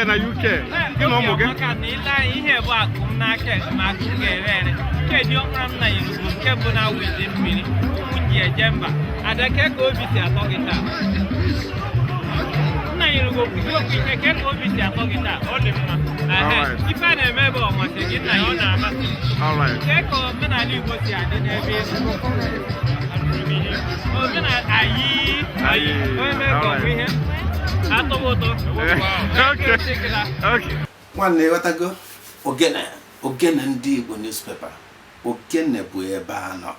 na UK you know mo ge ka ni la ihe bụ akụm n'aka ma akụ ga-ere ke di ọkra m na yiru nke bụ na wezi mmiri ụmụ eje mba adake ka obi si atọ gị taa nna yiru go kwuo ihe ke ka obi si atọ gị taa ọ dị mma ife na-eme bụ ọmasị gị na ọ na-amasị ke ka omenala Igbo si adị n'ebe omenala ayi onye ka ọ bụ ihe Okay. Nwanne watago ogene ndị Igbo newspaper ogene bụ ebe a nọ